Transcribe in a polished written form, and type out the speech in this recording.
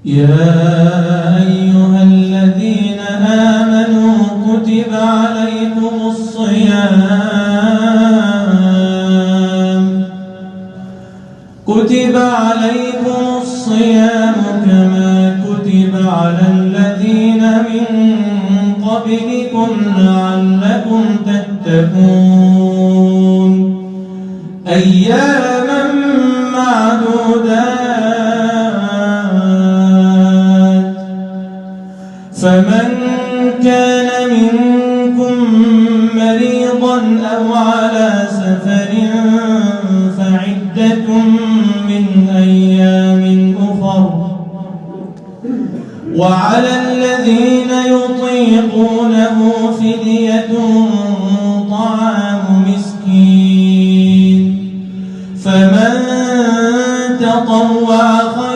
يا أيها الذين آمنوا كتب عليكم الصيام كما كتب على الذين من قبلكم لعلكم تتقون أياما معدودات فمن كان منكم مريضا أو على سفر فعدة من أيام أخر وعلى الذين يطيقونه فدية طعام مسكين فمن تطوع